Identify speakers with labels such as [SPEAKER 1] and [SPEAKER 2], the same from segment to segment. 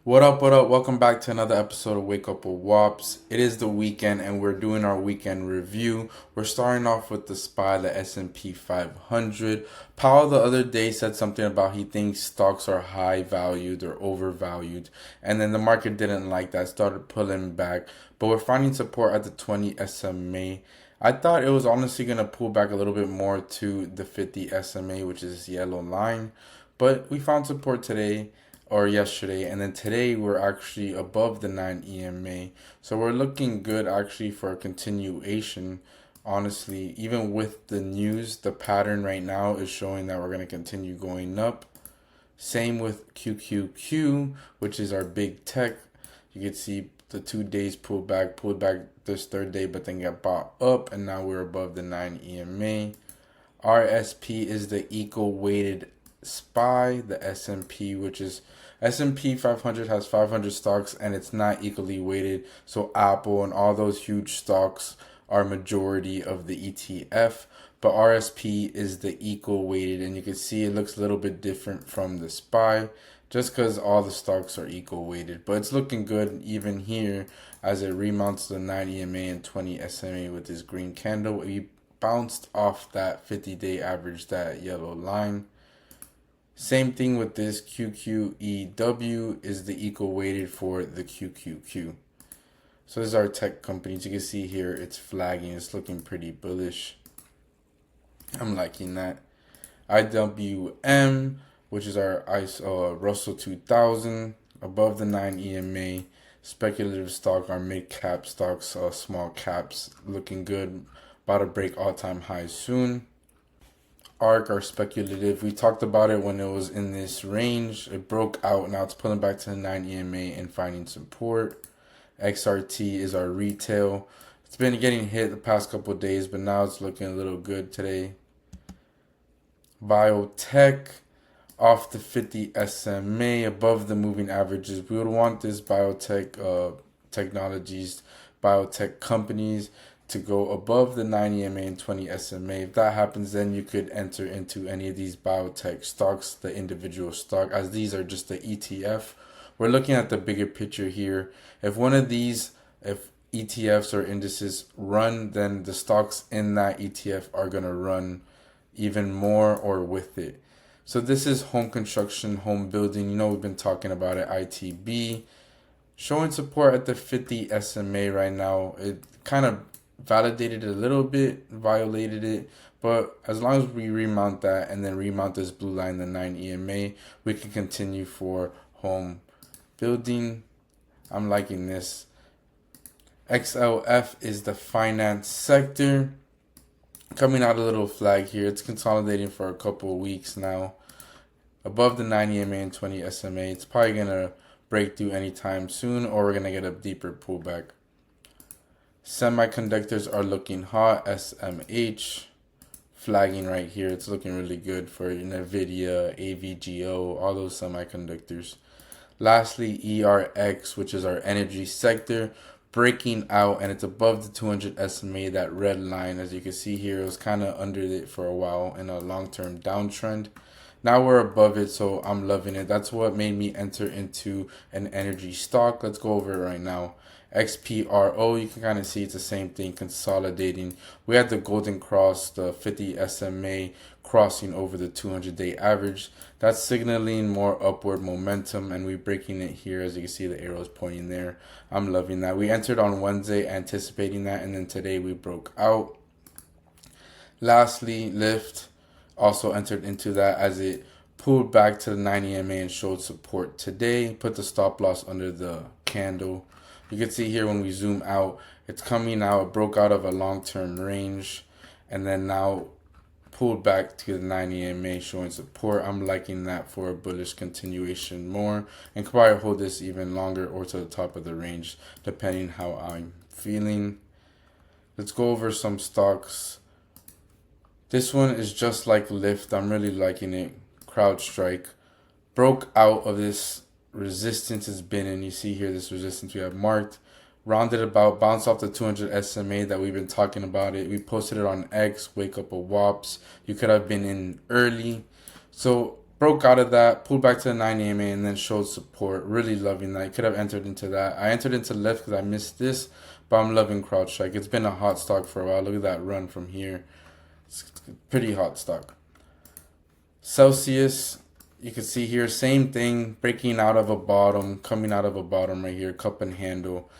[SPEAKER 1] What up, what up? Welcome back to another episode of Wake Up with Wops. It is the weekend and we're doing our weekend review. We're starting off with the SPY, the S&P 500. Powell the other day said something about he thinks stocks are high valued or overvalued. And then the market didn't like that, started pulling back. But we're finding support at the 20 SMA. I thought it was honestly going to pull back a little bit more to the 50 SMA, which is this yellow line. But we found support today or yesterday, and then today we're actually above the 9 EMA. So we're looking good actually for a continuation. Honestly, even with the news, the pattern right now is showing that we're going to continue going up. Same with QQQ, which is our big tech. You can see the 2 days pulled back this third day, but then got bought up, and now we're above the 9 EMA. RSP is the eco weighted SPY, the S&P, which is S&P 500 has 500 stocks and it's not equally weighted. So Apple and all those huge stocks are majority of the ETF, but RSP is the equal weighted, and you can see it looks a little bit different from the SPY just because all the stocks are equal weighted. But it's looking good even here as it remounts the 9 EMA and 20 SMA with this green candle. We bounced off that 50-day average, that yellow line. Same thing with this QQEW is the equal weighted for the QQQ. So this is our tech companies. You can see here it's flagging. It's looking pretty bullish. I'm liking that. IWM, which is our Russell 2000, above the 9 EMA. Speculative stock, our mid cap stocks, small caps, looking good. About to break all-time highs soon. ARK are speculative. We talked about it when it was in this range. It broke out. Now it's pulling back to the 9 EMA and finding support. XRT is our retail. It's been getting hit the past couple of days, but now it's looking a little good today. Biotech off the 50 SMA, above the moving averages. We would want this biotech technologies, biotech companies to go above the 9 EMA and 20 SMA. If that happens, then you could enter into any of these biotech stocks, the individual stock, as these are just the ETF. We're looking at the bigger picture here. If one of these, if ETFs or indices run, then the stocks in that ETF are going to run even more or with it. So this is home construction, home building. You know, we've been talking about it, ITB. Showing support at the 50 SMA right now. It kind of validated it a little bit, violated it, but as long as we remount that and then remount this blue line, the 9 EMA, we can continue for home building. I'm liking this. XLF is the finance sector. Coming out a little flag here. It's consolidating for a couple of weeks now. Above the 9 EMA and 20 SMA. It's probably going to break through anytime soon, or we're going to get a deeper pullback. Semiconductors are looking hot. SMH flagging right here. It's looking really good for NVIDIA, AVGO, all those semiconductors. Lastly, ERX, which is our energy sector, breaking out, and it's above the 200 SMA, that red line. As you can see here, it was kind of under it for a while in a long-term downtrend. Now we're above it, so I'm loving it. That's what made me enter into an energy stock. Let's go over it right now. XPRO, you can kind of see it's the same thing, consolidating. We had the golden cross, the 50 SMA crossing over the 200-day average. That's signaling more upward momentum, and we're breaking it here. As you can see, the arrows pointing there. I'm loving that. We entered on Wednesday anticipating that, and then today we broke out. Lastly, Lyft also entered into that as it pulled back to the 9 EMA and showed support today. Put the stop loss under the candle. You can see here when we zoom out, it's coming out. It broke out of a long-term range and then now pulled back to the 9 EMA showing support. I'm liking that for a bullish continuation more, and could probably hold this even longer or to the top of the range depending how I'm feeling. Let's go over some stocks. This one is just like Lyft. I'm really liking it. CrowdStrike broke out of this resistance has been, and you see here this resistance we have marked, rounded about, bounced off the 200 SMA that we've been talking about it. We posted it on X, Wake Up with Wops. You could have been in early. So broke out of that, pulled back to the 9 EMA, and then showed support. Really loving that. I could have entered into that. I entered into left because I missed this, but I'm loving CrowdStrike. It's been a hot stock for a while. Look at that run from here. It's pretty hot stock. Celsius, you can see here, same thing, breaking out of a bottom, coming out of a bottom right here, cup and handle,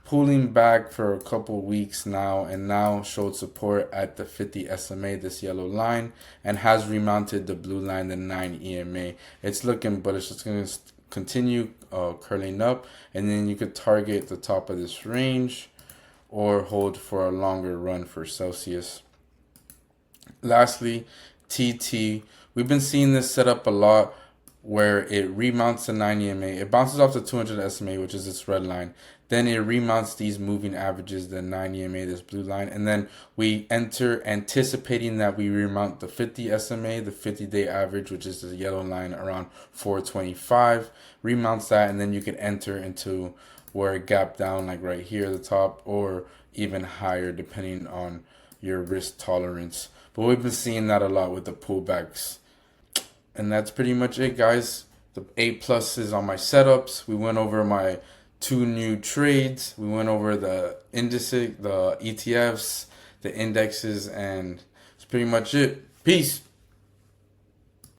[SPEAKER 1] pulling back for a couple weeks now, and now showed support at the 50 SMA, this yellow line, and has remounted the blue line, the 9 EMA. It's looking bullish. It's going to continue curling up, and then you could target the top of this range or hold for a longer run for Celsius. Lastly, TT. We've been seeing this set up a lot where it remounts the 9 EMA. It bounces off the 200 SMA, which is its red line. Then it remounts these moving averages, the 9 EMA, this blue line. And then we enter anticipating that we remount the 50 SMA, the 50-day average, which is the yellow line around 425. Remounts that, and then you can enter into where it gapped down, like right here at the top, or even higher, depending on your risk tolerance. But we've been seeing that a lot with the pullbacks. And that's pretty much it, guys. The A+ is on my setups. We went over my 2 new trades. We went over the indices, the ETFs, the indexes, and that's pretty much it. Peace.